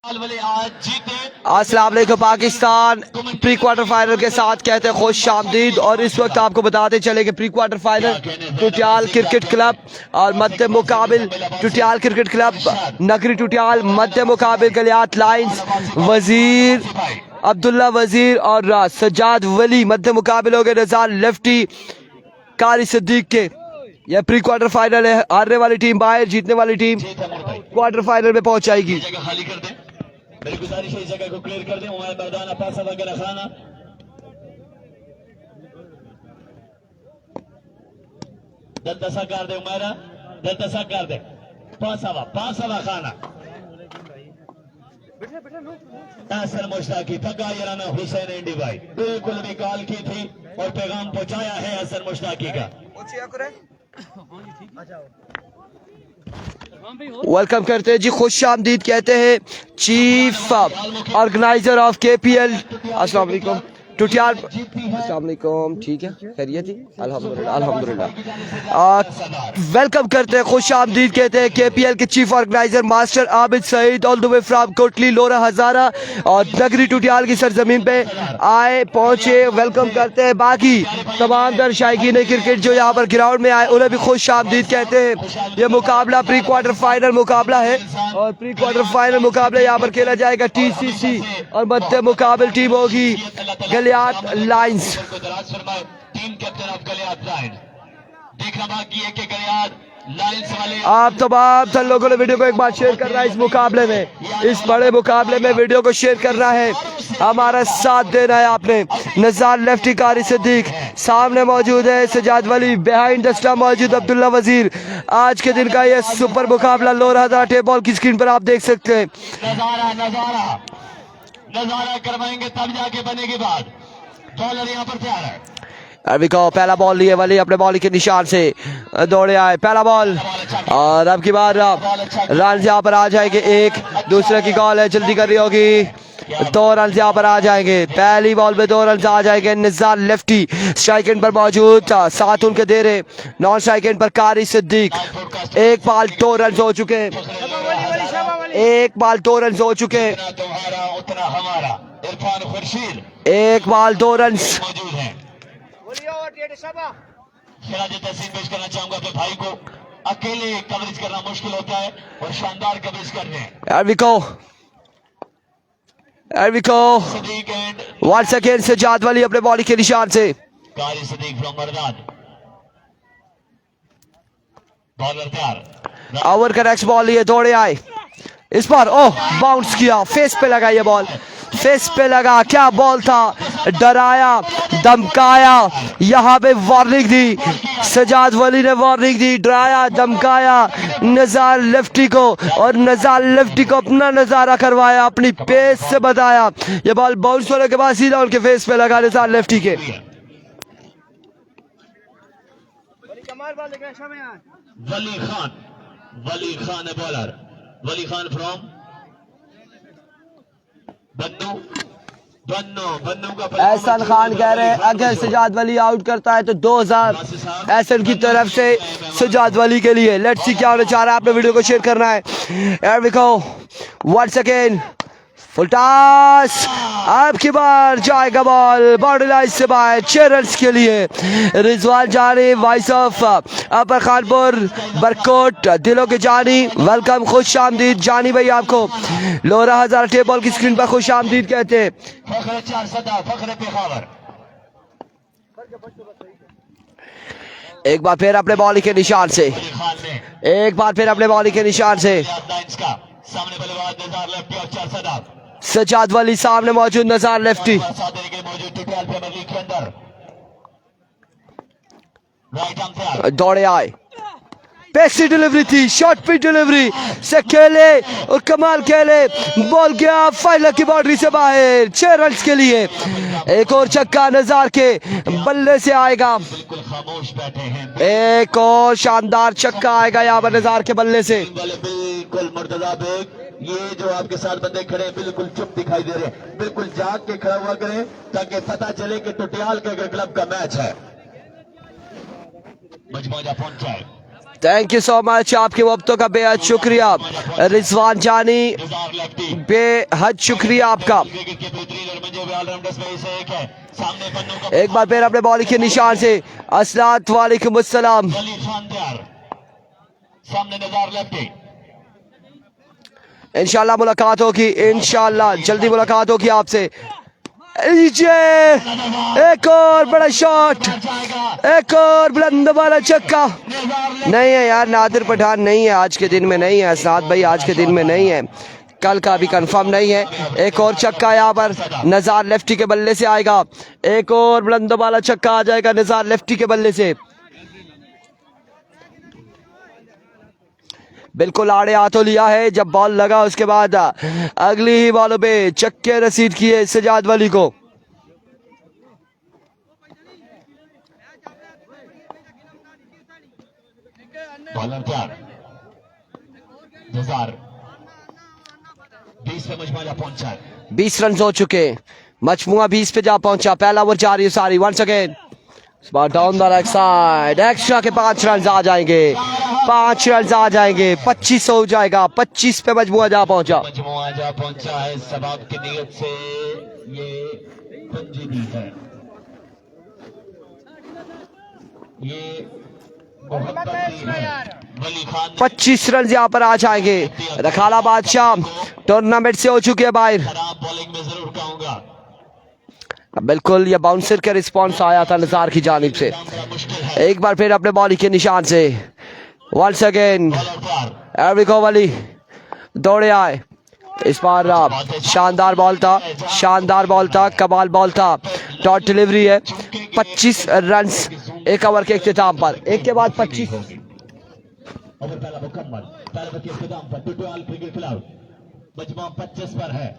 अस्सलाम वालेकुम। Pakistan pre quarter final के साथ कहते हैं खुश आमदीद। और इस वक्त आपको बताते चले कि pre quarter final Tutial cricket club और मध्य मुकाबिल टुटियाल क्रिकेट क्लब नगरी टुटियाल मध्य मुकाबिल गलियात लाइंस वजीर अब्दुल्ला वजीर और सज्जाद वली मध्य मुकाबिल हो गए नज़ार लेफ्टी कारी सिद्दीक के। यह प्री क्वार्टर फाइनल है। हारने वाली टीम बाहर, जीतने वाली टीम क्वार्टर फाइनल में पहुंच जाएगी। मेरी गुजारिश है इस जगह को क्लियर कर दें। उमर मैदान पासा वगैरह खाना दलदसा कर दे, उमरा दलदसा कर दे, पासावा खाना असर मुश्ताकी थका याराना हुसैन इंडी भाई बिल्कुल भी कॉल की थी और पैगाम पहुंचाया है असर मुश्ताकी का। वेलकम करते हैं जी, खुश आमदीद कहते हैं चीफ ऑर्गेनाइजर ऑफ KPL। अस्सलाम वालेकुम टुटियाल। अस्सलाम वालेकुम, ठीक है, खैरियत जी, अल्हम्दुलिल्लाह अल्हम्दुलिल्लाह। वेलकम करते हैं, खुश आमदीद कहते हैं KPL के chief organiser master Abid Saeed all the way from Kotli Lora Hazara और नगरी टुटियाल की सरजमीन पे आए पहुंचे। वेलकम करते हैं बाकी तमाम दर्शकीन क्रिकेट जो यहाँ पर ग्राउंड में आए, उन्हें भी खुश आमदीद कहते हैं। ये मुकाबला प्री क्वार्टर फाइनल मुकाबला है और प्री क्वार्टर फाइनल मुकाबला यहाँ पर खेला जाएगा TCC और मध्य मुकाबिल टीम होगी Galiyat lines. Team captain of Galiyat lines देखना बाकी है कि गलियात लाइंस वाले आप तमाम सब लोगों ने वीडियो को एक बार शेयर करना है। इस मुकाबले में, इस बड़े मुकाबले में वीडियो को शेयर करना है, हमारा साथ देना है आपने। नज़ार लेफ्टी कारी सिद्दीक सामने मौजूद है, सजाद वली बिहाइंड द स्टंप मौजूद अब्दुल्ला वजीर। आज के दिन का ये सुपर मुकाबला लोरा हज़ारा टेप बॉल की स्क्रीन पर आप देख सकते हैं। नजारा करवाएंगे तब जाके बनेगी बात। बॉलर यहाँ पर तैयार है। अभी को पहला बॉल लिए वाली अपने बॉल के निशान से दौड़े आए, पहला बॉल और अब की बार रन यहाँ पर आ जाएंगे। एक दूसरे की कॉल है, जल्दी कर रही होगी, 2 रन यहाँ पर आ जाएंगे। पहली बॉल पे 2 रन आ जाएंगे। निज़ार लेफ्टी स्ट्राइक एंड पर मौजूद था, साथ उनके दे रहे नॉन स्ट्राइक एंड पर कारी सिद्दीक। एक बॉल 2 रन हो चुके, एक बॉल 2 रन हो चुके, एक बॉल 2 रन मौजूद है। तहसीन पेश करना चाहूंगा अपने भाई को। अकेले कवरेज करना मुश्किल होता है और शानदार कवरेज कर रहे हैं। once again सजाद वाली अपने बॉडी के निशान से कारी सदीक फ्रॉम मरदान। बॉलर तैयार, ओवर का नेक्स्ट बॉल लिए दौड़े आए। इस बार ओह बाउंस किया, फेस पे लगा, ये बॉल फेस पे लगा। क्या बॉल था, डराया धमकाया, यहाँ पे वार्निंग दी, सजाद वली ने वार्निंग दी, डराया धमकाया नज़ार लेफ्टी को और नज़ार लेफ्टी को अपना नज़ारा करवाया, अपनी पेस से बताया। ये बॉल बाउंस होने के बाद सीधा उनके फेस पे लगा नज़ार लेफ्टी के। वली खान है बॉलर, वली खान फ्रॉम बन्नू का एहसान खान कह रहे हैं अगर सजाद वली आउट करता है तो 2000 एहसन की तरफ से सजाद वली के लिए। लेट्स सी क्या होना चाह रहा है, आपने वीडियो को शेयर करना है। Here we go, once again full toss, अब की बार जाएगा बॉल बॉर्डर लाइन से बाहर 6 रन के लिए। रिजवान जानी voice of upper Khanpur Barkot दिलों के जानी, वेलकम, खुश आमदीद जानी भाई आपको। लोरा हज़ारा टेप बॉल की स्क्रीन पर खुश आमदीद कहते हैं। एक बार फिर अपने बॉलिंग के निशान से, एक बार फिर अपने बॉलिंग के निशान से सजाद वली सामने मौजूद नज़ार लेफ्टी। दौड़े आए, पेसी डिलीवरी थी, शॉर्ट पिच डिलीवरी से खेले और कमाल खेले, बॉल गया फाइनल की बाउंड्री से बाहर 6 रन के लिए। एक और छक्का नज़ार के बल्ले से आएगा, एक और शानदार छक्का आएगा यहाँ पर नज़ार के बल्ले से। बिल्कुल मुर्तजा बेग, ये जो आपके साथ बंदे खड़े हैं बिल्कुल चुप दिखाई दे रहे हैं, बिल्कुल जाग के खड़ा हुआ करें ताकि पता चले कि टुटियाल के क्लब का मैच है। मजमौजा पहुंच जाए। थैंक यू सो मच, आपके वक्तों का बेहद शुक्रिया रिजवान जानी, निज़ार लेफ्टी बेहद शुक्रिया आपका। क्रिकेट के बेहतरीन और मंजे हुए ऑलराउंडर्स में से एक है। सामने पन्नों का एक बार फिर अपने बॉलिंग के निशान से अस्सलाम वालेकुम अस्सलाम। वली खान तैयार, सामने निज़ार लेफ्टी। इंशाल्लाह मुलाकात होगी, इंशाल्लाह जल्दी मुलाकात होगी आपसे। एक और बड़ा शॉट, एक और बुलंद वाला छक्का। नहीं है यार, नादिर पठान नहीं है आज के दिन में, नहीं है साद भाई आज के दिन में नहीं है, कल का भी कंफर्म नहीं है। एक और छक्का यहाँ पर निज़ार लेफ्टी के बल्ले से आएगा, एक और बुलंद वाला छक्का आ जाएगा निज़ार लेफ्टी के बल्ले से। बिल्कुल आड़े हाथों लिया है, जब बॉल लगा उसके बाद अगली ही बॉलों पे छक्के रसीद किए सजाद वली को। बॉलर तैयार, निज़ार 20 पे मजमुआ जा पहुंचा है। 20 रन हो चुके, मजमुआ 20 पे जा पहुंचा। पहला ओवर जा रही है सारी, once again down the leg side, extra के 5 रन आ जाएंगे, 5 रन आ जाएंगे, 25 हो जाएगा। 25 पे मजमुआ जा पहुंचा। मजमुआ जा पहुंचा है, सबाब की नीयत से ये पंजीदी है, ये मोहब्बत है। वली खान 25 रन यहाँ पर आ जाएंगे। रखाला बादशाह टूर्नामेंट से हो चुके हैं बाहर। खराब बॉलिंग में जरूर कहूंगा, बिल्कुल ये बाउंसर का रिस्पांस आया था निज़ार की जानिब से। बड़ा मुश्किल है। एक बार फिर अपने बॉलिंग के निशान से वंस अगेन बॉलर तैयार, एरिको वली दौड़े आए। इस बार शानदार बॉल था, शानदार बॉल था, कमाल बॉल था। डॉट डिलीवरी है। 25 रन एक ओवर के इख्तिताम पर, एक के बाद 25। ओवर पहला मुकम्मल, पहले बच्चे इख्तिताम पर टुटवाल क्रिकेट क्लब मजमुआ 25 पर है,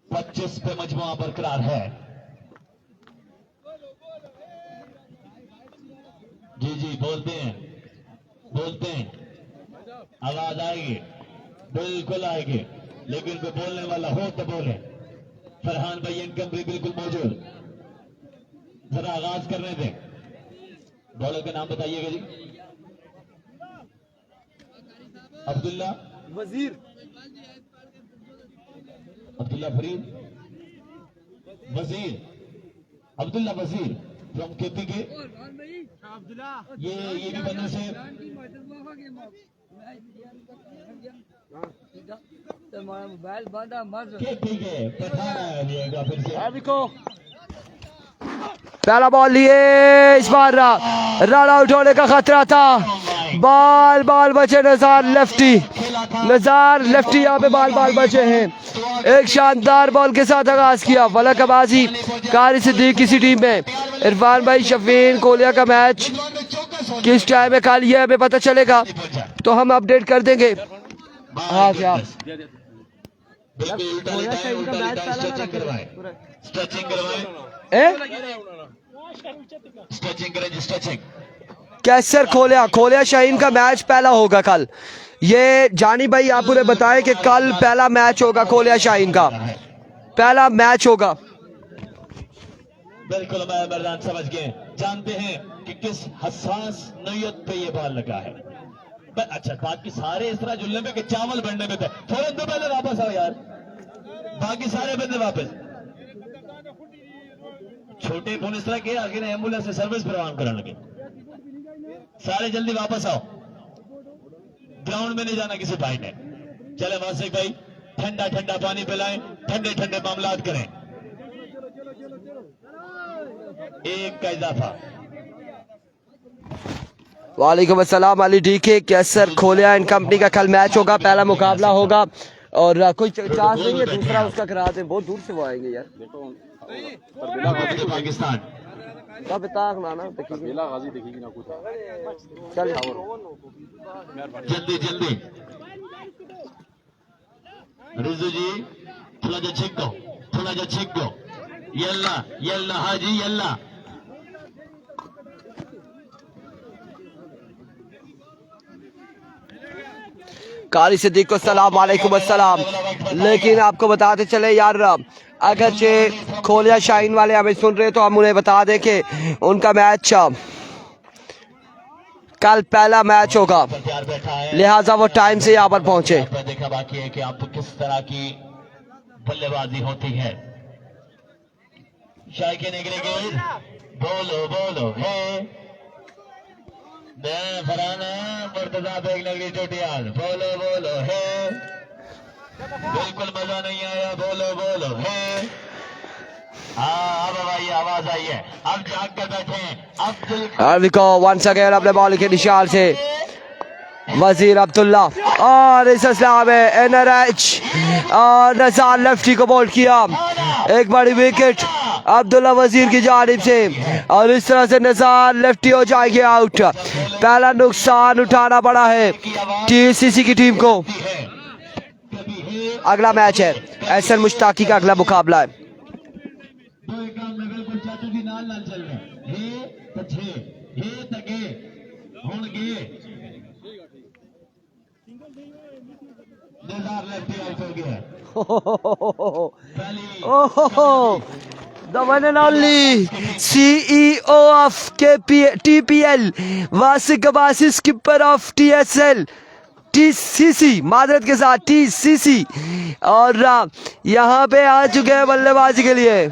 25 पे मजमुआ बरकरार है। जी जी बोलते हैं, बोलते हैं, आवाज आएगी, बिल्कुल आएगी, लेकिन कोई बोलने वाला हो तो बोले। फरहान भाई इनकम भी बिल्कुल मौजूद, जरा आगाज करने दें। बॉलर का नाम बताइएगा जी। अब्दुल्ला वजीर, अब्दुल्ला फरीद वजीर, अब्दुल्ला वजीर फ्रॉम केपी के। ये भी बनने से मोबाइल बांधा मर ठीक है, पठान आइएगा फिर से। पहला बॉल लिए, इस बार रन आउट होने का खतरा था। बाल बाल बचे निज़ार लेफ्टी, निज़ार लेफ्टी यहाँ पे बाल बाल बचे हैं। एक शानदार बॉल के साथ आगाज किया फलकबाजी कारी सिद्दीक किसी टीम में। इरफान भाई शफीन कोलिया का मैच किस टाइम में खाली है हमें पता चलेगा तो हम अपडेट कर देंगे। हाँ क्या बिल्कुल उल्टा लिटाएं, उल्टा लिटाएं, स्ट्रेचिंग करवाएं, स्ट्रेचिंग करवाएं, स्ट्रेचिंग करें जी, स्ट्रेचिंग। कैसर खोलिया शाहीन का मैच पहला होगा कल। ये जानी भाई आप उन्हें बताएं कि कल पहला मैच होगा खोलिया शाहीन का, पहला मैच होगा। बिल्कुल मैं मैदान समझ गए, जानते हैं कि किस हसास नैयत पे ये बॉल लगा है। अच्छा बाकी सारे इस तरह जुलने में कि चावल बनने में थे, थोड़े तो पहले वापस आओ यार, बाकी सारे बंदे वापस। छोटे फोन इस तरह के आगे एम्बुलेंस से सर्विस प्रदान करने लगे, सारे जल्दी वापस आओ, ग्राउंड में नहीं जाना किसी भाई ने। चले वासिक भाई ठंडा ठंडा पानी पिलाएं, ठंडे ठंडे मामलात करें। एक का इजाफा। वालेकुम अस्सलाम अली डीके। कैसर खोलिया एंड कंपनी का कल मैच होगा, पहला मुकाबला होगा और कोई चांस नहीं है दूसरा उसका करा दें, बहुत दूर से वो आएंगे यार। पाकिस्तान कब ताक ना ना देखिए चल जल्दी जल्दी रिजू जी थोड़ा जा छिक्को, थोड़ा जा छिक्को, यल्ला यल्ला हाजी यल्ला। कारी सिद्दीक को सलाम वालेकुम अस्सलाम। लेकिन आपको बताते चले यार, अगर खोलिया शाहीन वाले हमें सुन रहे तो हम उन्हें बता दें कि उनका मैच कल पहला मैच होगा, तैयार बैठा है। लिहाजा वो टाइम से यहाँ पर पहुंचे। पर देखा बाकी है कि आप किस तरह की बल्लेबाजी होती है। शायके निकले गेंद, बोलो बोलो है फराना मुर्तजा बेग नगरी चोटियाल, बोलो बोलो है, बिल्कुल मजा नहीं आया, बोलो बोलो है। हाँ अब भाई आवाज आई है, अब जाग कर बैठे। अब देखो वंस अगेन अपने बॉल के निशान से वजीर अब्दुल्ला और इस असला में एनआरएच और नज़ार लेफ्टी को बोल्ड किया। एक बड़ी विकेट अब्दुल्ला वजीर की जानिब से और इस तरह से नज़ार लेफ्टी हो जाएगी आउट। पहला नुकसान उठाना पड़ा है टीसीसी की टीम को। अगला मैच है एहसन मुश्ताकी का अगला मुकाबला है। The one and only CEO of TPL, वासिक Abbasi, skipper of TSL TCC, मादरत के साथ TCC, और यहाँ पे आ चुके हैं बल्लेबाजी के लिए।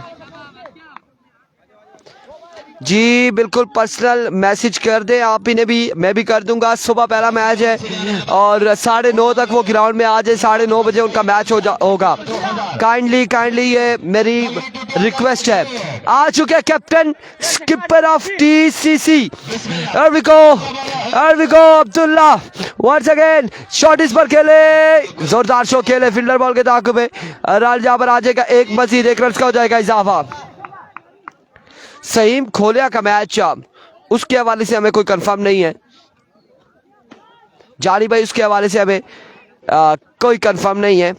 जी बिल्कुल पर्सनल मैसेज कर दें आप इन्हें भी, मैं भी कर दूंगा। सुबह पहला मैच है और 9:30 तक वो ग्राउंड में आ जाए, 9:30 बजे उनका मैच होगा। काइंडली ये मेरी रिक्वेस्ट है। आ चुके हैं captain skipper of TCC, Abdullah once again shot इस पर खेले, जोरदार शॉट खेले फील्डर बॉल के ताक़ुब में। राल जहाँ पर आ जाएगा एक मजीद 1 रन का हो जाएगा इजाफा। सहीम खोलिया का मैच उसके हवाले से हमें कोई कंफर्म नहीं है जारी भाई, उसके हवाले से हमें कोई कंफर्म नहीं है।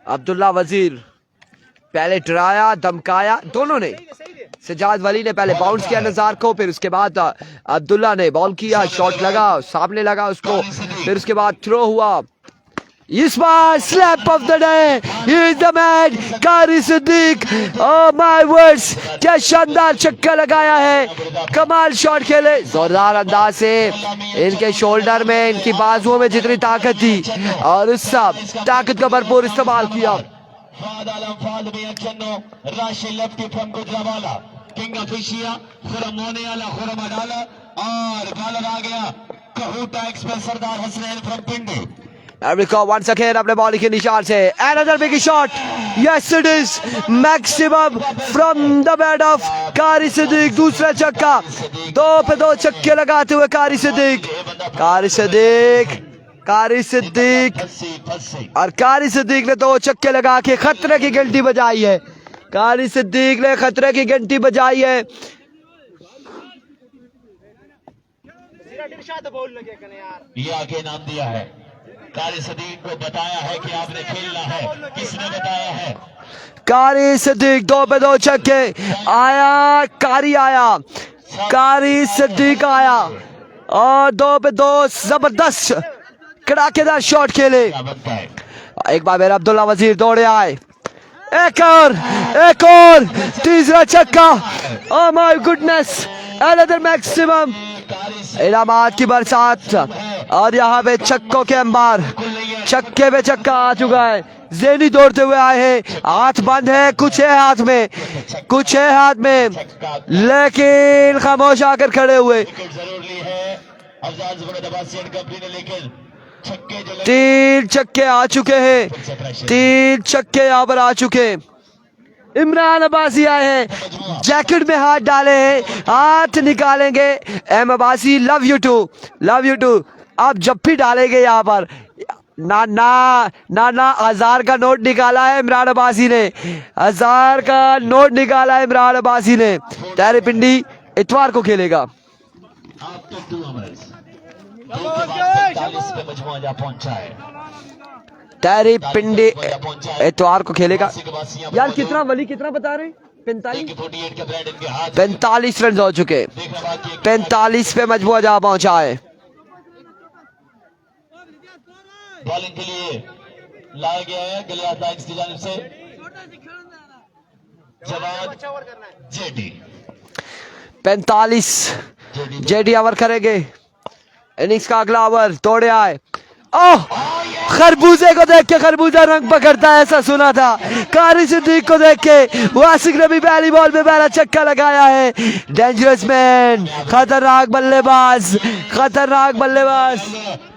अब्दुल्ला वजीर पहले डराया धमकाया दोनों ने। सजाद वली ने पहले बाउंस किया नज़ार को, फिर उसके बाद अब्दुल्ला ने बॉल किया, शॉट लगा, सामने लगा उसको, फिर उसके बाद थ्रो हुआ। इस बार slap of the day, he is the man Qari Siddique. Oh my words, क्या शानदार छक्का लगाया है, कमाल शॉट खेले जोरदार अंदाज से। इनके शोल्डर में, इनकी बाजुओं में जितनी ताकत थी और उस सब ताकत का भरपूर इस्तेमाल किया। Once again अपने बॉल के निशान से another big shot, yes it is maximum from the bat of कारी सिद्दीक। दूसरा छक्का, 2 पे 2 छक्के लगाते हुए कारी सिद्दीक और कारी सिद्दीक ने 2 छक्के लगा के खतरे की घंटी बजाई है। कारी सिद्दीक ने खतरे की घंटी बजाई है। ये आगे नाम दिया है, कारी सिद्दीक को बताया है कि आपने खेलना है। किसने बताया है? कारी सिद्दीक 2 पे 2 छक्के आया, कारी सिद्दीक आया और 2 पे 2 जबरदस्त कड़ाकेदार शॉट खेले। एक बार मेरा अब्दुल्ला वजीर दौड़े आए, एक और तीसरा छक्का। Oh my goodness, another maximum इनामात की बरसात और यहाँ पे छक्कों के अंबार, छक्के पे छक्का आ चुका है। ज़ेनी दौड़ते हुए आए हैं, हाथ बंद है, कुछ है हाथ में, लेकिन खामोश आकर खड़े हुए। 3 छक्के आ चुके हैं, 3 छक्के यहाँ पर आ चुके हैं। इमरान अब्बासी आए हैं, जैकेट में हाथ डाले हैं, हाथ निकालेंगे। M Abbasi love you too. आप जब भी डालेंगे यहाँ पर ना 1000 का नोट निकाला है इमरान अब्बासी ने, 1000 का नोट निकाला है इमरान अब्बासी ने। तहरी पिंडी इतवार को खेलेगा। तहरी पिंडी इतवार को खेलेगा। यार कितना वली कितना बता रहे हैं? 45 रन हो चुके, 45 पे मजमुआ जा पहुंचा है। बॉलिंग के लिए लाया गया है गलियात लाइन्स की जानिब से। जवाब जेडी 45 जेडी ओवर करेंगे। इनिंग्स का अगला ओवर तोड़े आए। ओह, खरबूजे को देख के खरबूजा रंग पकड़ता है, ऐसा सुना था। कारी सिद्दीक को देख के वासिक ने भी पहली बॉल में पहला छक्का लगाया है। डेंजरस मैन, खतरनाक बल्लेबाज, खतरनाक बल्लेबाज।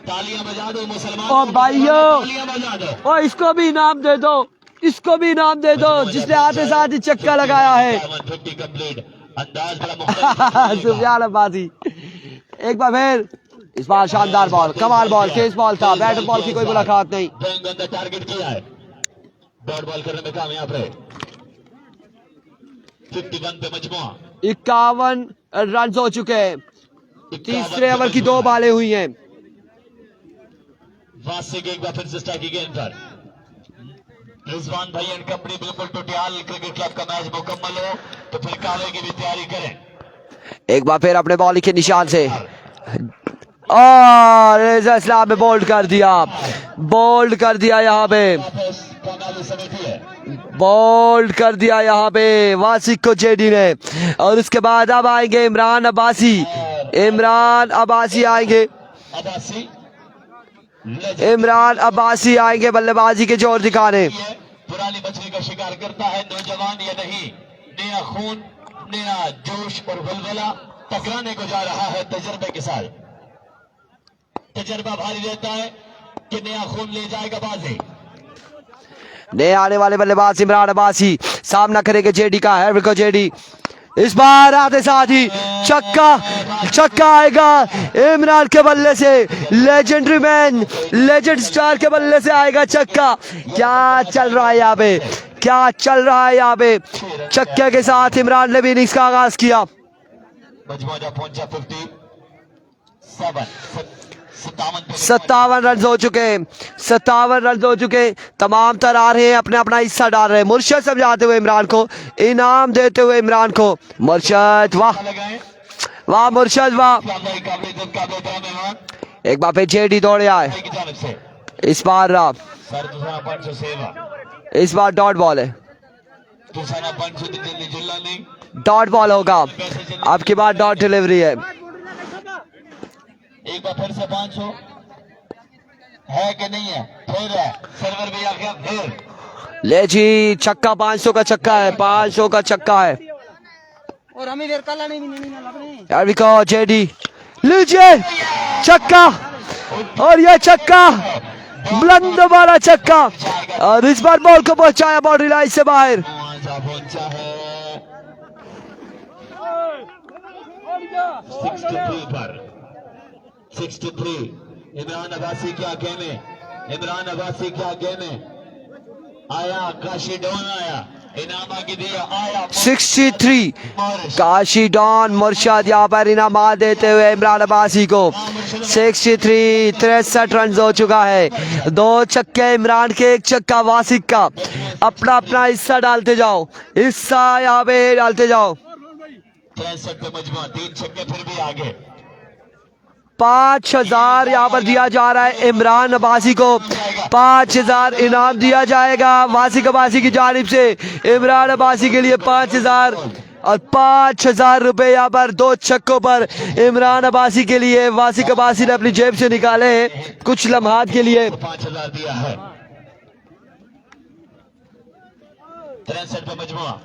तालियां बजा दो मुसलमान। ओ भाइयों, तालियां बजा दो। ओ इसको भी इनाम दे दो, इसको भी इनाम दे दो जिसने आते साथ ही छक्का लगाया है। 50 कंप्लीट। अंदाज बड़ा मुख्तलिफ सुफियान अब्बासी एक बार फिर, इस बार शानदार बॉल, कमाल बॉल, केस बॉल था, बैट बॉल की कोई मुलाकात नहीं। टारगेट किया है, डॉट बॉल करने में कामयाब रहे। 51 पे मजमुआ 51 रन हो चुके हैं। तीसरे ओवर की 2 बॉलें हुई हैं। वासिक एक बार फिर से स्ट्राइक की गेंद पर। रिजवान भाई एंड कंपनी बिल्कुल टुटियाल क्रिकेट क्लब का मैच मुकम्मल हो तो फिर काले की भी तैयारी करें। एक बार फिर अपने बॉलिंग के निशान से और रेजा इस्लाम में बोल्ड कर दिया, बोल्ड कर दिया यहाँ पे, बोल्ड कर दिया यहाँ पे वासिक को जेडी ने। और उसके बाद अब आएंगे इमरान अब्बासी, इमरान अब्बासी आएंगे, इमरान अब्बासी आएंगे बल्लेबाजी के जोर दिखाने। पुरानी मछली का शिकार करता है नौजवान या नहीं, नया खून, नया जोश और बुलबुला टकराने को जा रहा है तजर्बे के साथ। तजर्बा भारी रहता है कि नया खून ले जाएगा बाजी। नए आने वाले बल्लेबाज इमरान अब्बासी सामना करेंगे जेडी का। है जेडी इस बार आते साथ ही छक्का, छक्का आएगा इमरान के बल्ले से। लेजेंडरी मैन, लेजेंड स्टार के बल्ले से आएगा छक्का। क्या चल रहा है यहाँ पे, क्या चल रहा है यहाँ पे। छक्के के साथ इमरान ने भी इनिंग्स का आगाज किया। 57 रन हो चुके, 57 रन हो चुके। तमाम तर आ रहे हैं, अपने अपना हिस्सा डाल रहे हैं। मुर्शद समझाते हुए इमरान को, इनाम देते हुए इमरान को। मुर्शद वाह, वाह मुर्शद वाह। एक बार फिर जेडी दौड़े आए। इस बार डॉट बॉल है, डॉट बॉल होगा। अब की बार डॉट डिलीवरी है। एक बार फिर से 500 है कि नहीं है, फिर है सर्वर भी आ गया फिर। ले जी छक्का, 500 का छक्का है, 500 का छक्का है। और हमें देर कल नहीं लग रही। यार भी कहो जेडी लीजिए छक्का, और ये छक्का बुलंद वाला छक्का। और इस बार बॉल को पहुंचाया बाउंड्री लाइन से बाहर। पहुंचा है 63 पर। 63 इमरान अब्बासी क्या कहने, इमरान अब्बासी क्या कहने। आया काशी डॉन, आया इनामा की दिया, आया 63 काशी डॉन मुर्शद यहाँ पर इनामा देते हुए इमरान अब्बासी को। 63 63 रन हो चुका है। 2 छक्के इमरान के, 1 छक्का वासिक का। अपना अपना हिस्सा डालते जाओ, हिस्सा यहाँ पे डालते जाओ। 63 पे मजमूआ 3 छक्के फिर भी आगे। 5000 यहाँ पर दिया जा रहा है इमरान अब्बासी को। 5000 इनाम दिया जाएगा वासिक अब्बासी की जानिब से। इमरान अब्बासी के लिए 5000 और 5000 रुपए यहाँ पर 2 छक्कों पर इमरान अब्बासी के लिए। वासिक अब्बासी ने अपनी जेब से निकाले हैं कुछ लम्हात के लिए। 5000 दिया है। 63 पे मजमूआ।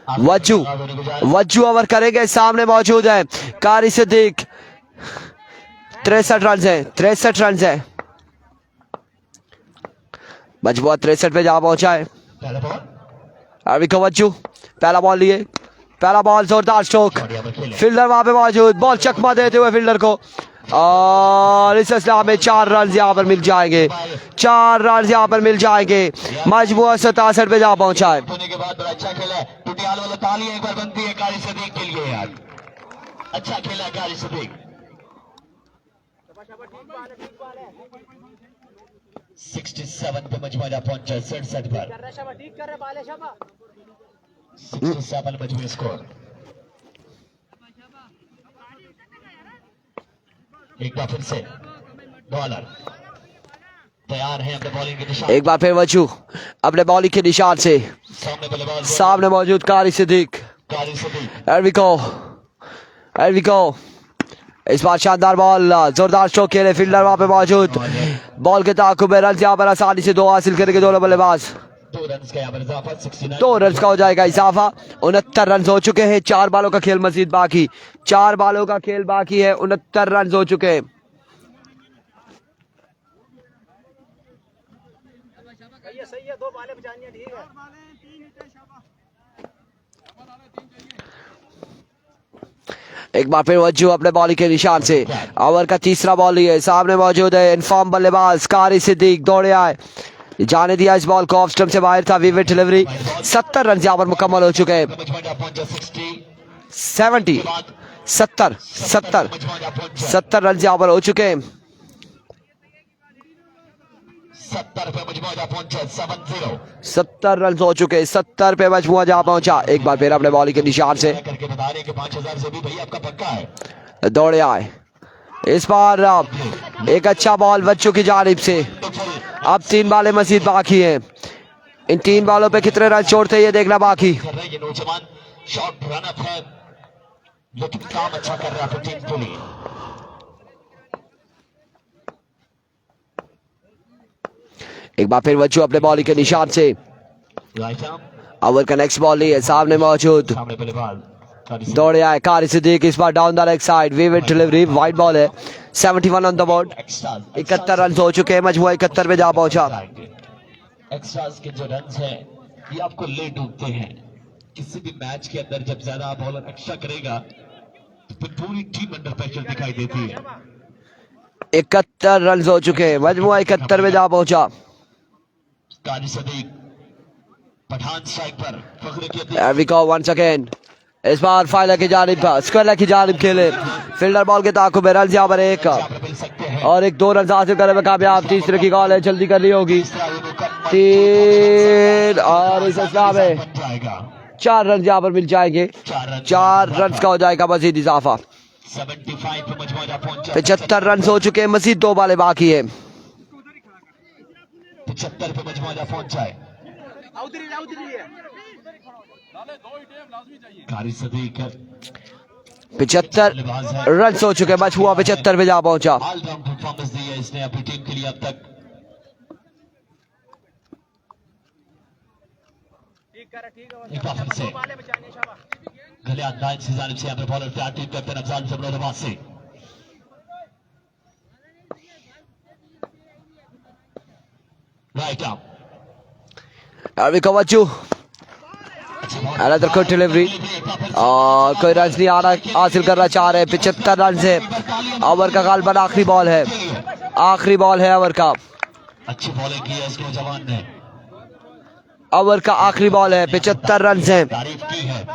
वज्जू ओवर करेंगे, सामने मौजूद है कारी सिद्दीक। 63 रन है, 63 रन है। मजबूत 63 पे जा पहुंचा है। अभी को वज्जू पहला बॉल लिए, पहला बॉल जोरदार स्ट्रोक। फील्डर वहां पे मौजूद, बॉल चकमा देते हुए फील्डर को। और इस असला में 4 रन यहाँ पर मिल जाएंगे, 4 रन यहाँ पर मिल जाएंगे। मजबूत 67 पे जा पहुंचा है। के बाद बड़ा अच्छा खेला, टुटियाल वाला ताली एक बार बनती है कारी सदीक के लिए यार। अच्छा खेला कारी सदीक। 67 पे मजमूआ पहुंचा 67 पर। 67 मजमूआ स्कोर। एक बार फिर से बॉलर तैयार हैं अपने बॉलिंग के निशान। एक बार फिर वजू अपने बॉलिंग के निशान से सामने बल्लेबाज सामने मौजूद कारी सिद्दीक। कारी Siddique. There we go. There we go. इस बार शानदार बॉल, जोरदार स्ट्रोक खेले फील्डर वहां पे मौजूद। बॉल के ताकुब में रन यहाँ पर आसानी से 2 हासिल करेंगे दोनों बल्लेबाज। 2 रन का यहाँ पर इजाफा 69। 2 रन का हो जाएगा इजाफा। 69 रन हो चुके हैं। 4 बालों का खेल मजीद बाकी। 4 बालों का खेल बाकी है। 69 रन हो चुके हैं। सही है, 2 बालें बचानी है, ठीक है। एक बार फिर वज्जू अपने बॉलिंग के निशान से ओवर का तीसरा बॉल ही है। सामने मौजूद है इनफॉर्म बल्लेबाज कारी सिद्दीक। दौड़े आए, जाने दिया इस बॉल को, ऑफ स्टंप से बाहर था। Vivid delivery. 70 रन यहाँ पर मुकम्मल हो चुके हैं। 70 रन यहाँ पर हो चुके हैं। 70 रन हो चुके हैं। 70 पे मजमुआ जहाँ पहुंचा। एक बार फिर अपने बॉलिंग के निशान से करके बता रहे कि 5000 से भी भैया आपका पक्का है। दौड़े आए। इस बार एक अच्छा बॉल बच्चों की जानिब से। अब 3 बालें मजीद बाकी हैं। इन 3 बालों पे कितने रन छोड़ते हैं ये देखना बाकी। कर रहे हैं ये नौजवान। शॉट रन अप है, लेकिन काम अच्छा कर रहा है टीम के लिए। एक बार फिर बच्चों अपने बॉलिंग के निशान से राइट आर्म। ओवर का नेक्स्ट बॉल ही है। सामने मौजूद सामने बल्लेबाज दौड़े आए कारी सिद्दीक। इस बार down the leg side. Vivid delivery. Wide ball है। 71 ऑन द बोर्ड। 71 रन हो चुके हैं। मजमुआ 71 पे जा पहुंचा। एक्स्ट्रास के जो रन हैं ये आपको ले डूबते हैं। किसी भी मैच के अंदर जब ज्यादा बॉलर एक्स्ट्रा करेगा तो फिर पूरी टीम अंडर प्रेशर दिखाई देती है। 71 रन हो चुके हैं। मजमुआ 71 पे जा पहुंचा। कारी सिद्दीक पठान स्ट्राइक पर फखरे की There we go once again. इस बार फाइलर की जानिब पर स्क्वायर की जानिब खेले। फील्डर बॉल के ताकुब में रन यहाँ पर 1 मिल सकते हैं। और 2 रन हासिल करने में कामयाब। तीसरे की कॉल है, जल्दी करनी होगी। 3 और इस असला में 4 रन यहाँ पर मिल जाएंगे। 4 रन का हो जाएगा मजीद इजाफा। 75 पे मजमूआ पहुंचा। 75 रन हो चुके हैं। मजीद 2 बालें बाकी है। 75 पे मजमूआ पहुंचा है। कारी सिद्दीक 75 रन हो चुके हैं। मजमुआ 75 पे जा पहुंचा। ऑलराउंड परफॉर्मेंस दी है इसने अपनी टीम के लिए अब तक। एक बार फिर से गले अंदाज से जानिब से यहाँ पर बॉलर तैयार टीम कैप्टन अफजाल जबरदस्त से राइट आर्म। अभी कवचू अनदर गुड डिलीवरी और कोई रन नहीं आ रहा, हासिल करना चाह रहे हैं। 75 रन से ओवर का गालबन आखिरी बॉल है। आखिरी बॉल है ओवर का। अच्छी बॉलिंग की है इस नौजवान ने। ओवर का आखिरी बॉल है। 75 रन से तारीफ की है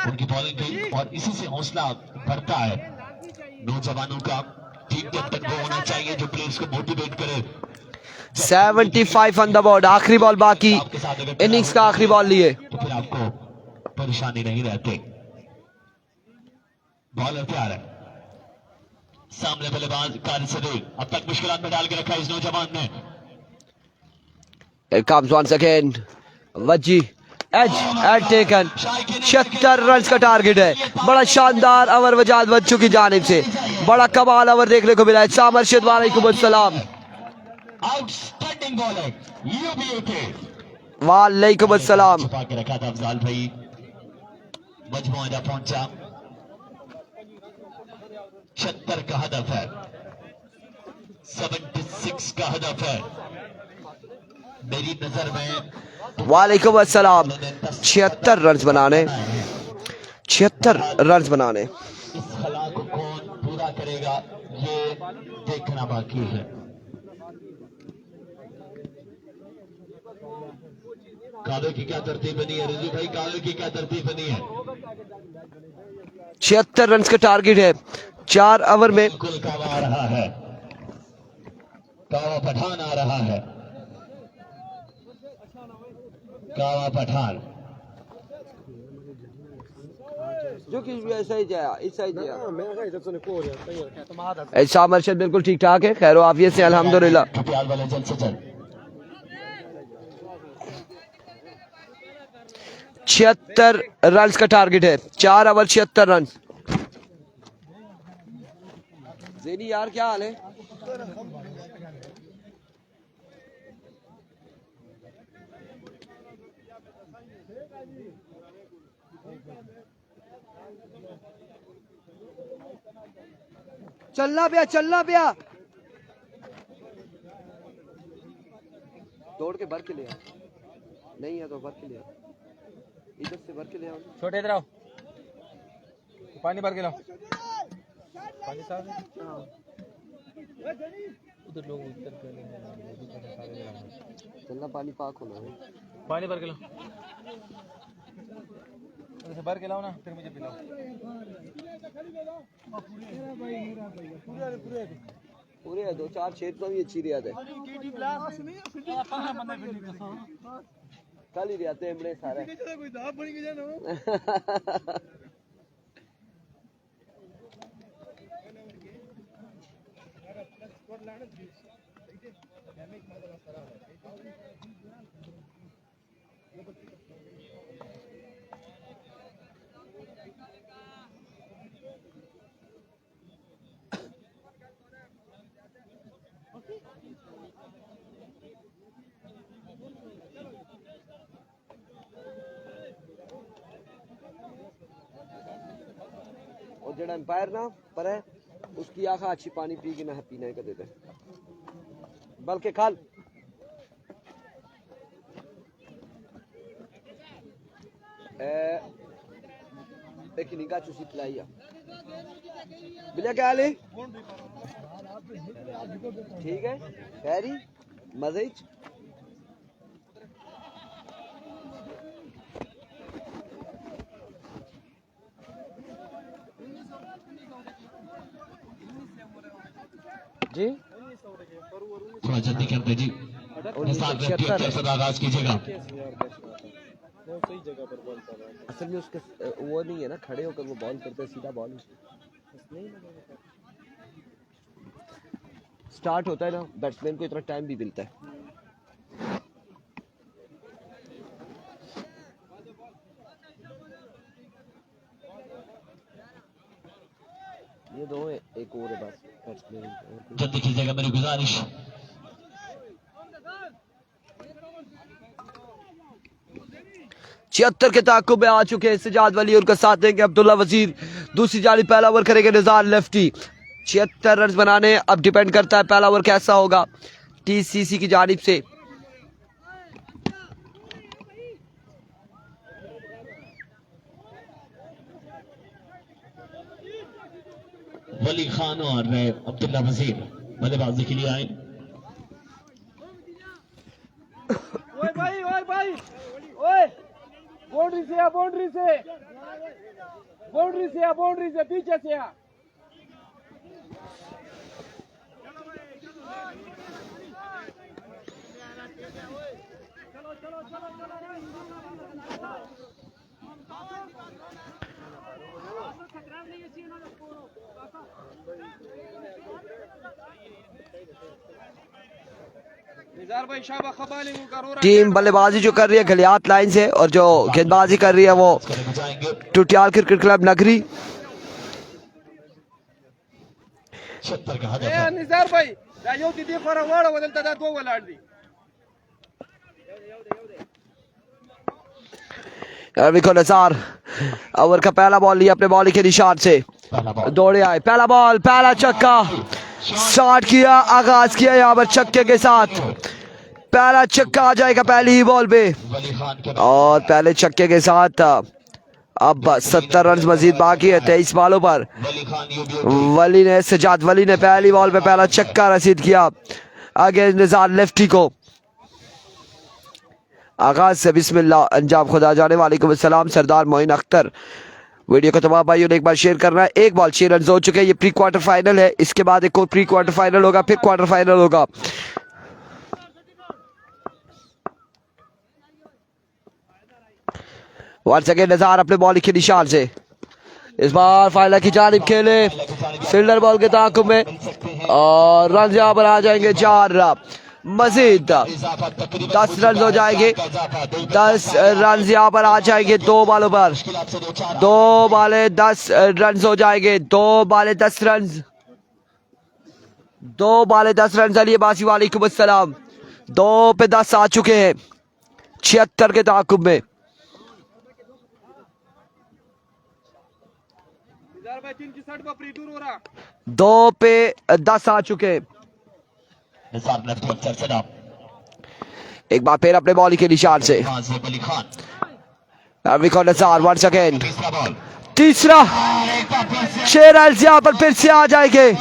उनकी बॉलिंग की और इसी से हौसला बढ़ता है नौजवानों का। टीम कैप्टन वो होना चाहिए जो प्लेयर्स को मोटिवेट करे। 75 ऑन द बोर्ड। आखिरी बॉल बाकी। इनिंग्स का आखिरी बॉल लिए तो फिर आपको परेशानी नहीं रहती। बॉलर तैयार है। सामने बल्लेबाज कारी सिद्दीक अब तक मुश्किलात में डाल के रखा है इस नौजवान ने। It comes once again. वजी एज एड टेकन। 76 रन का टारगेट है। बड़ा शानदार ओवर वजाद बच्चों की जानिब से। बड़ा कमाल ओवर देखने को मिला है। सामरशद वालेकुम अस्सलाम। आउटस्टैंडिंग बॉलर यूबीए वालेकुम अस्सलाम। छुपा के रखा था अफजाल भाई। मजमुआ जा पहुंचा। 76 का हदफ है। 76 का हदफ है मेरी नजर में। वालेकुम अस्सलाम। 76 रन बनाने। 76 रन बनाने। इस खला को कौन पूरा करेगा ये देखना बाकी है। काले की क्या तरतीब बनी है रिजू भाई? काले की क्या तरतीब बनी है? 76 रन का टारगेट है 4 ओवर में। बिल्कुल कावा आ रहा है। कावा पठान आ रहा है। कावा पठान जो कि ऐसा ही जाया ऐसा ही जाया। सामरशद बिल्कुल ठीक ठाक है। खैर आफियत से अल्हम्दुलिल्लाह। वाले जल्द से जल्द 76 रन का टारगेट है, 4 ओवर 76 रन। ज़ेनी यार क्या हाल है? चलना पिया दौड़ के भर के ले आ, नहीं है तो भर के ले आ, इधर से भर के ले आओ। छोटे इधर आओ, पानी भर के लाओ। पानी साफ है? उधर लोग उतर के चलना, पानी पाक होना है। पानी भर के लाओ, उधर भर के लाओ ना, फिर मुझे पिलाओ। पूरे है, 2-4 छेद तो भी अच्छी रियाद है। कल ही रियाते हैं बड़े सारे। और जो एम्पायर ना पर है उसकी आँख अच्छी पानी पी के ना पीने का देते बल्कि खाल एक निगाह चूसी पिलाई बिल्ला क्या हाल है? ठीक है खैरी मजे जी थोड़ा जल्दी करते जी, आगाज कीजिएगा। असल में उसके वो नहीं है ना, खड़े होकर वो बॉल करते हैं, सीधा बॉल स्टार्ट होता है ना, बैट्समैन को इतना टाइम भी मिलता है। ये दो है, एक और है बस बैट्समैन। जल्दी कीजिएगा मेरी गुजारिश। छिहत्तर के ताकुब में आ चुके हैं सजाद वली, उनका साथ देंगे अब्दुल्ला वजीर। दूसरी जानी पहला ओवर करेंगे निज़ार लेफ्टी। 76 रन बनाने, अब डिपेंड करता है पहला ओवर कैसा होगा टीसीसी की जानिब से। वली खान और अब्दुल्ला वजीर बल्लेबाजी के लिए आए। ओए भाई ओए, बाउंड्री से पीछे से आ। टीम बल्लेबाजी जो कर रही है गलियात लाइन से, और जो गेंदबाजी कर रही है वो टुटियाल क्रिकेट क्लब नगरी। निज़ार भाई राजू दीदी फरा वाड़ा बदलता था, 2 वलाड़ दी। देखो निसार ओवर का पहला बॉल लिया अपने बॉलिंग के निशान से, दौड़े आए, पहला बॉल, पहला छक्का स्टार्ट किया, आगाज किया यहाँ पर छक्के के साथ। पहला छक्का आ जाएगा पहली ही बॉल पे, और पहले छक्के के साथ अब 70 रन मजीद बाकी है 23 बॉलों पर। वली ने, सजाद वली ने पहली बॉल पे पहला छक्का रसीद किया आगे निज़ार लेफ्टी को। आगाज से बिस्मिल्लाह, अंजाम खुदा जाने। वालेकुम अस्सलाम सरदार मोइन अख्तर। वीडियो को तमाम भाइयों ने एक बार शेयर करना है। एक बॉल 6 रन हो चुके हैं, ये प्री क्वार्टर फाइनल है, इसके बाद एक और प्री क्वार्टर फाइनल होगा, फिर क्वार्टर फाइनल होगा। वंस अगेन निज़ार अपने बॉलिंग के निशान से इस बार फाइनल की जानिब खेले, फील्डर बॉल के ताकुब में, और रन यहाँ पर आ जाएंगे 4। मजीद इजाफा तकरीबन 10 रन हो जाएंगे। 10 रन यहाँ पर आ जाएंगे 2 बालों पर। मुश्किल आपसे 2-4 2 बाले 10 रन हो जाएंगे। 2 बाले 10 रन। 2 बाले 10 रन। अली अब्बासी वालेकुम अस्सलाम। 2 पे 10 आ चुके हैं 76 के ताकुब में। भाई 3 की शर्ट पर फ्री टूर हो रहा। 2 पे 10 आ चुके हैं। Nisar left hand side set up एक बार फिर अपने बॉलिंग के निशान से खान से अली खान अरविको नजार वंस अगेन। तीसरा बॉल तीसरा 6 रन यहाँ पर फिर से आ जाएंगे।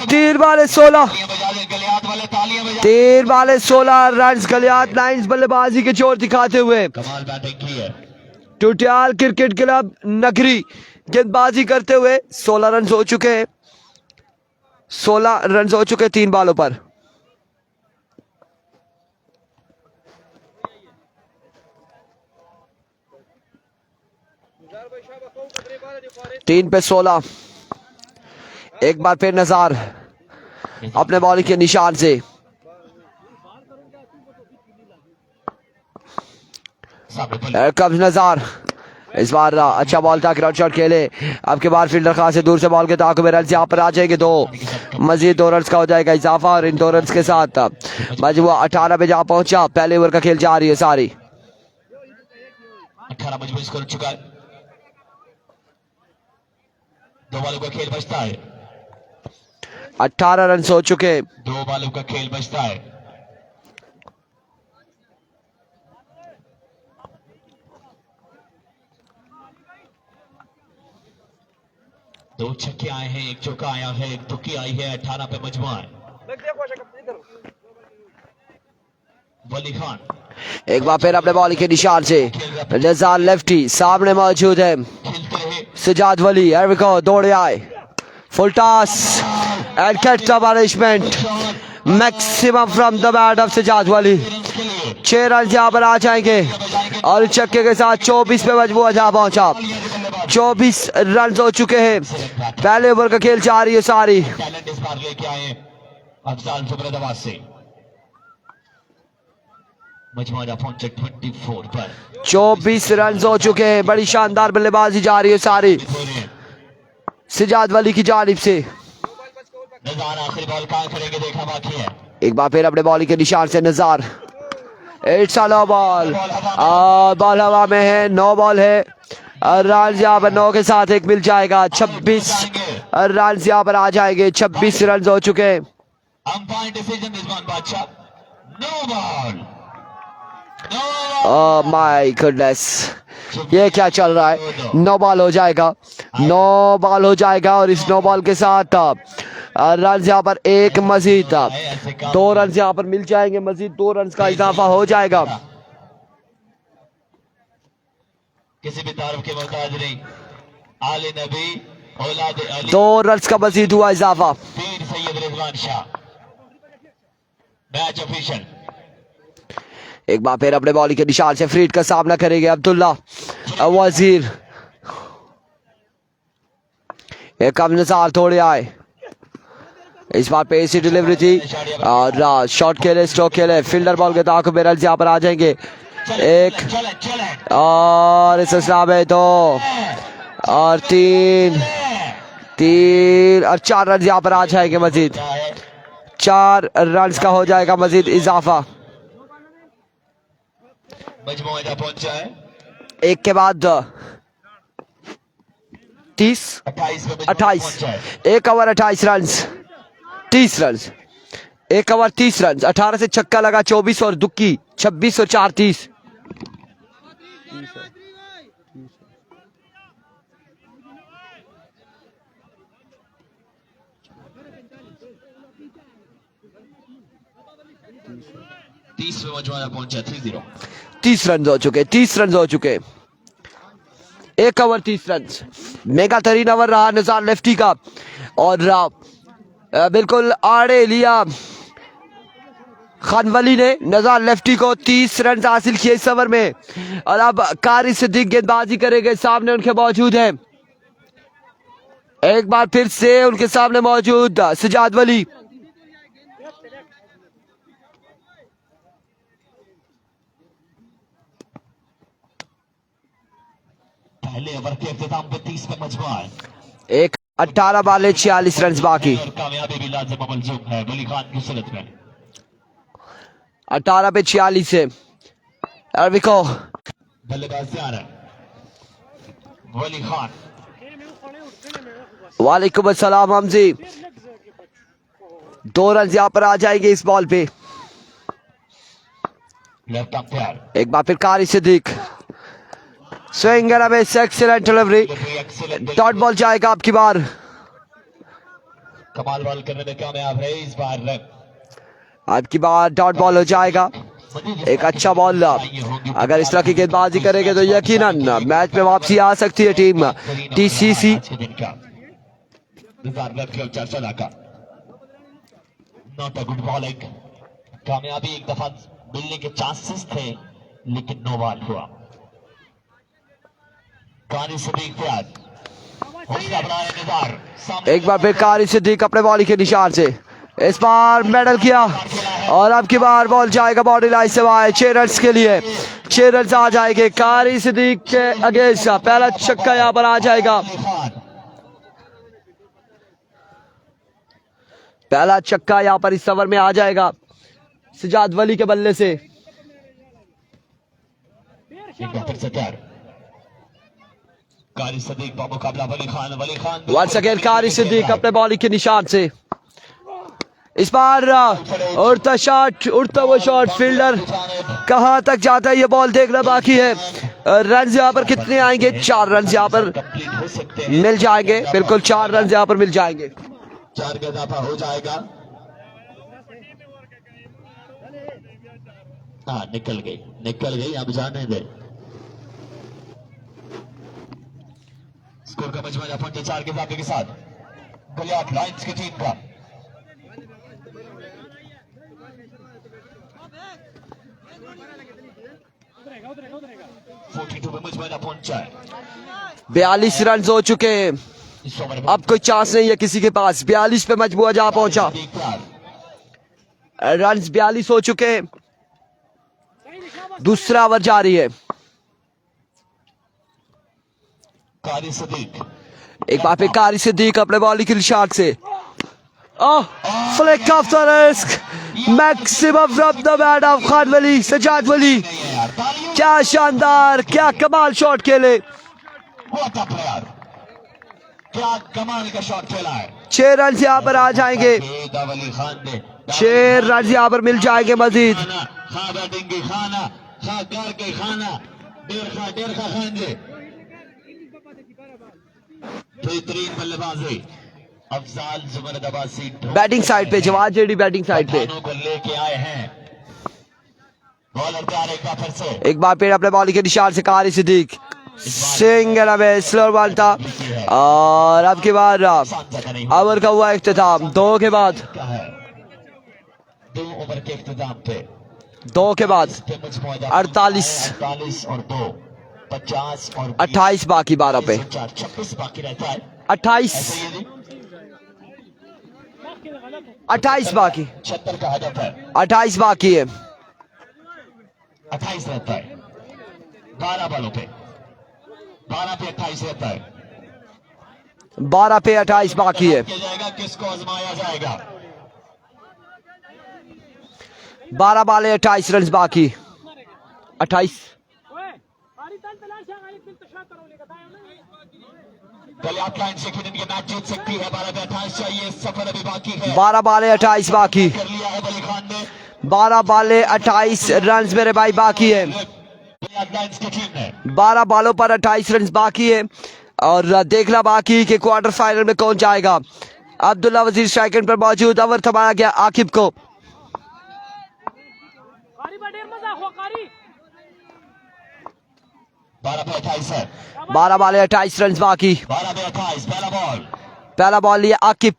3 बाले 16। बजा दे गलियात वाले तालियां बजा 3 बाले 16 रन। गलियात नाइन्स बल्लेबाजी के जोर दिखाते हुए कमाल बैटिंग की है टुटियाल क्रिकेट क्लब नगरी गेंदबाजी करते हुए 16 रन हो चुके हैं। 16 रन हो चुके 3 बालों पर। तीन पे 16। एक बार फिर नजार अपने बॉलिंग के निशान से कब्ज नजार। इस बार अच्छा बॉल था, ग्राउंड शॉट खेले। अब के बाद फील्डर खास से दूर से बॉल के ताकू में रन यहाँ पर आ जाएंगे 2। मजीद 2 रन का हो जाएगा इजाफा और इन 2 रन के साथ मजबूर 18 पे जा पहुंचा। पहले ओवर का खेल जारी है सारी। 18 मजबूर स्कोर चुका है। 2 बालों का खेल बचता है। 18 रन हो चुके। 2 बालों का खेल बचता है। दो छक्के आए हैं, एक चौका आया है, एक तुक्की आई है। 18 पे मजमूआ है। वली खान एक बार फिर अपने बॉलिंग के निशान से नजार लेफ्टी सामने मौजूद है। खेलते रहे सजाद वली अरविको दौड़े आए। Full toss and catch the punishment maximum from the bat of Sajjad Wali. 6 run यहाँ पर आ जाएंगे और छक्के के साथ 24 पे मजबूर जहाँ पहुंचा। 24 रन हो चुके हैं। पहले ओवर का खेल जारी है सारी। टैलेंट इस बार लेके आए अफजाल जुबरदवाज से। मजमूआ पहुंचे 24 पर। 24 रन हो चुके हैं। बड़ी शानदार बल्लेबाजी जारी है सारी सजाद वली की जानिब से। नजार आखिरी बॉल कहां करेंगे देखना बाकी है। एक बार फिर अपने बॉलिंग के निशान से नजार। It's a no ball. Ball हवा में है। 9 बॉल है। रन यहाँ पर 9 के साथ एक मिल जाएगा। 26 रन यहाँ पर आ जाएंगे। 26 रन हो चुके हैं। अंपायर डिसीजन रिजवान बादशाह। No ball. Oh my goodness, ये क्या चल रहा है। 9 बॉल हो जाएगा। 9 बॉल हो जाएगा और इस 9 बॉल के साथ रन यहाँ पर एक मजीद 2 रन यहाँ पर मिल जाएंगे। मजीद 2 रन का इजाफा हो जाएगा। किसी भी तारुफ के मोहताज नहीं। आले नबी औलाद अली 2 रन का मजीद हुआ इजाफा। पीर सैयद रिजवान शाह। Match official. एक बार फिर अपने बॉलिंग के निशान से फ्रीड का सामना करेंगे अब्दुल्ला वजीर। एक कम नजार थोड़े आए। इस बार पेसी डिलीवरी थी और शॉट खेले, स्ट्रोक खेले। फील्डर बॉल के ताकू में रन यहाँ पर आ जाएंगे। एक और इस में 2 और 3 और 4 रन यहाँ पर आ जाएंगे। मजीद 4 रन का हो जाएगा मजीद इजाफा। मजमूआ पहुंचा है। एक के बाद 30 28 एक ओवर 28 रन 30 रन। एक ओवर 30 रन। 18 से छक्का लगा 24 और दुक्की 26 और 4 30। में मजमूआ पहुंचा 3-0। 30 रन हो चुके। 30 रन हो चुके। एक ओवर 30 रन। मेगा तरीन ओवर रहा नजार लेफ्टी का और बिल्कुल आड़े लिया खान वली ने नजार लेफ्टी को। 30 रन हासिल किए इस ओवर में और अब कारी सिद्दीक गेंदबाजी करेंगे। सामने उनके मौजूद हैं, एक बार फिर से उनके सामने मौजूद सजाद वली। पहले ओवर के इख्तिताम पे 30 पे मजबूर है एक 18 बाले 46 रन बाकी। और कामयाबी भी लाजिम मलजूम है वली खान की सूरत में। 18 पे 46 है। अरविको बल्लेबाज तैयार है वली खान। वालेकुम अस्सलाम हमजी। 2 रन यहाँ पर आ जाएंगे इस बॉल पे। लेफ्ट आर्म तैयार। एक बार फिर Qari Siddiq swing and a excellent delivery. Dot ball जाएगा आपकी बार। कमाल बॉल करने में कामयाब है इस बार। आपकी बार डॉट बॉल हो जाएगा। एक अच्छा बॉल। अगर इस तरह की गेंदबाजी करेंगे तो यकीनन मैच में वापसी आ सकती है team TCC. Not a good bowling. कामयाबी एक दफा मिलने के चांसेस थे लेकिन नो बॉल हुआ। कारी सिद्दीक तैयार। एक बार फिर कारी सिद्दीक अपने बॉलिंग के निशान से इस बार मेडल किया और अब की बार बॉल जाएगा बॉडी लाइन से बाहर। 6 रन के लिए 6 रन आ जाएंगे कारी सिद्दीक के अगेंस्ट। पहला छक्का यहाँ पर आ जाएगा। पहला छक्का यहाँ पर इस ओवर में आ जाएगा सजाद वली के बल्ले से। कारी सिद्दीक का मुकाबला वली खान। वली खान वंस अगेन कारी सिद्दीक अपने बॉलिंग के निशान से। इस बार उड़ता शॉट, उड़ता वो शॉट फील्डर कहां तक जाता है ये बॉल देखना बाकी है। रन यहाँ पर कितने आएंगे? 4 रन यहाँ पर मिल जाएंगे। बिल्कुल 4 रन यहाँ पर मिल जाएंगे। 4 का इजाफा हो जाएगा। हाँ निकल गई अब जाने दे। स्कोर का मजमूआ 4 के इजाफे के साथ गुलियात लाइन्स की टीम का। पहुंचा है 42 रन हो चुके हैं। अब कोई चांस नहीं है किसी के पास। 42 पे मजबूआ जा पहुंचा। रन 42 हो चुके हैं। दूसरा ओवर जारी है। कारी सिद्दीक एक बार फिर कारी सिद्दीक अपने बॉलिंग के निशान से। Flick off the wrist maximum from the bat of Khan Wali Sajjad Wali. क्या शानदार, क्या कमाल शॉट खेले। क्या कमाल का शॉट खेला है। 6 रन यहाँ पर आ जाएंगे। 6 रन यहाँ पर मिल जाएंगे मजीद। बेहतरीन बल्लेबाजी अफजाल जुबैर अब्बासी बैटिंग साइड पे जवाद जेडी बैटिंग साइड पे को लेके आए हैं। बॉलर तैयार एक बार फिर से। एक बार फिर अपने बॉलिंग के निशान से कारी सिद्दीक सिंगल में स्लो बॉल था और अब की बार ओवर का हुआ इख्तिताम। 2 के बाद 2 ओवर के इख्तिताम पे 2 के बाद 48 और 2 50 और 28 बाकी 12 पे 26 बाकी रहता है। 28 बाकी 76 का हदफ है। 28 बाकी है। 28 रहता है 12 बॉलों पे। 12 पे 28 रहता है। 12 पे 28 बाकी है। किया जाएगा किसको आजमाया जाएगा। 12 बाले 28 रन बाकी। 28 गलियात लाइन से खेलेंगे ये मैच जीत सकती है। 12 पे 28 चाहिए। सफर अभी बाकी है। 12 बाले 28 बाकी। कर लिया है वली खान ने। 12 बाले 28 रन मेरे भाई बाकी है। गलियात लाइन की टीम ने 12 बालों पर 28 रन बाकी है और देखना बाकी कि क्वार्टर फाइनल में कौन जाएगा। अब्दुल्ला वजीर स्ट्राइक पर मौजूद। ओवर थमाया गया आकिब को। 12 पे 28 है। 12 बाले 28 रन बाकी। 12 पे 28 पहला बॉल लिया आकिब।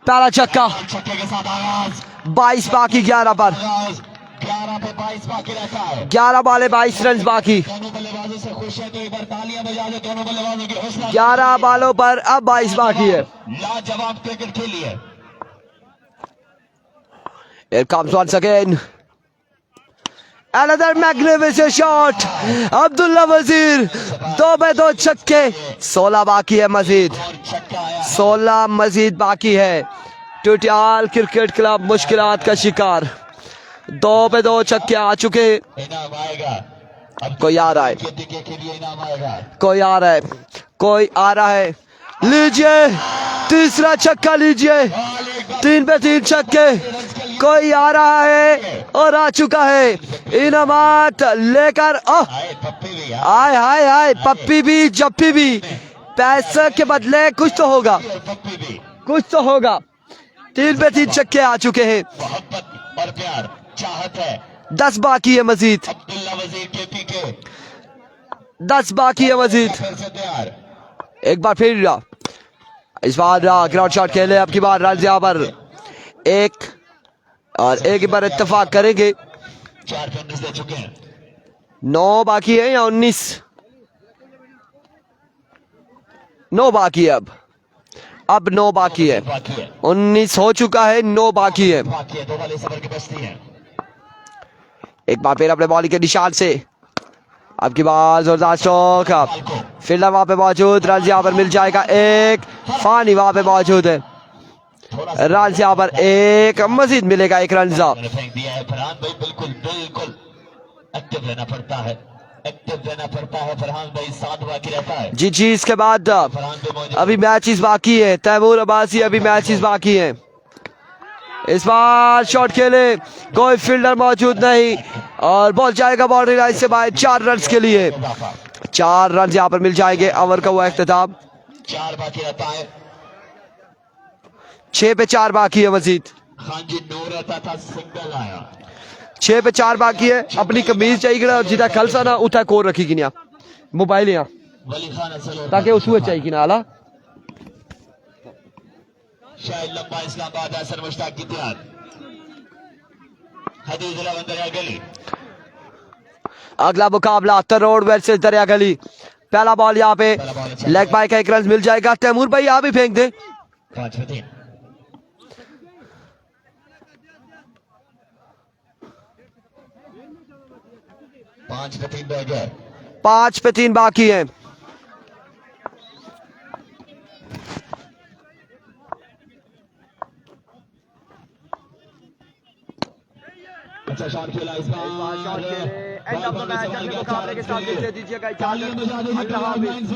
पहला छक्का। छक्के के साथ आगाज। 22 बाकी 11 पर। 11 पे 22 बाकी रहता है। 11 बाले 22 रन बाकी। दोनों बल्लेबाजों से खुश है तो एक बार तालियां बजा दो दोनों बल्लेबाजों की हौसला। 11 बालों पर अब 22 बाकी है। लाजवाब क्रिकेट खेली है। Here comes once again Another magnificent shot. Abdullah वजीर 2-2 छक्के। 16 बाकी है मजीद, और छक्का आया 16 मजीद बाकी है। टुटियाल क्रिकेट क्लब मुश्किलात का शिकार। 2-2 छक्के आ चुके। इनाम आएगा अब कोई आ रहा है, के लिए इनाम आएगा कोई आ रहा है, कोई आ रहा है। लीजिए तीसरा छक्का, लीजिए 3 पे 3 छक्के। कोई आ रहा है और आ चुका है इनामात लेकर। आए पप्पी भी आय हाय हाय, पप्पी भी जप्पी भी, पैसे के बदले कुछ तो होगा, पप्पी भी कुछ तो होगा। 3 पे 3 छक्के आ चुके हैं। मोहब्बत और प्यार चाहत है 10 बाकी है मजीद, अब्दुल्ला वजीर केपी के 10 बाकी है मजीद। फिर से तैयार एक बार फिर इस बार ग्राउंड शॉट खेले। अब की बार रन यहाँ पर एक और एक बार इत्तेफाक करेंगे। 4 पे 19 दे चुके हैं 9 बाकी है या 19? 9 बाकी है अब 9 बाकी है। बाकी है 19 हो चुका है, 9 बाकी है। 2 वाले सबर की बस्ती है एक बार फिर अपने बॉलिंग के निशान से अब की बार जोरदार स्ट्रोक। फील्डर वहां पे मौजूद, रन यहाँ पर मिल जाएगा एक। फानी वहां पे मौजूद है, रन यहाँ पर एक मजीद मिलेगा, एक रन। मैंने फेंक दिया है फरहान भाई। बिल्कुल बिल्कुल एक्टिव रहना पड़ता है, एक्टिव रहना पड़ता है फरहान भाई। 7 बाकी रहता है जी जी। इसके बाद फरहान भाई मौजूद अभी मैचेस बाकी है। तैमूर अब्बासी अभी मैचेस बाकी है। इस बार शॉट खेले, कोई फील्डर मौजूद नहीं और बॉल जाएगा बाउंड्री लाइन से बाहर। 4 रन के लिए 4 रन यहाँ पर मिल जाएंगे। ओवर का हुआ इख्तिताम। 4 बाकी रहता है 6 पे 4 बाकी है मजीद। खान जी 9 रहता था, सिंगल आया 6 पे 4 बाकी है। अपनी कमीज चाहिए जितना खलसा ना उठा कोर रखी ना मोबाइल यहाँ वली खान असल ताकि उसमें चाहिए ना आला। शायद लंबा इस्लामाबाद असर मुश्ताक की तैयार हदीज दरिया गली। अगला मुकाबला तरोड़ वर्सेस दरिया गली। पहला बॉल यहाँ पे लेग बाय का 1 रन मिल जाएगा। तैमूर भाई यहाँ भी फेंक दे। 5 पे 3 5 पे 3 रह गए 5 पे 3 बाकी है। अच्छा शॉट खेला इस बार एंड ऑफ द मैच, अगले मुकाबले के साथ मिलते दीजिएगा इजाजत। अल्लाह हाफिज़।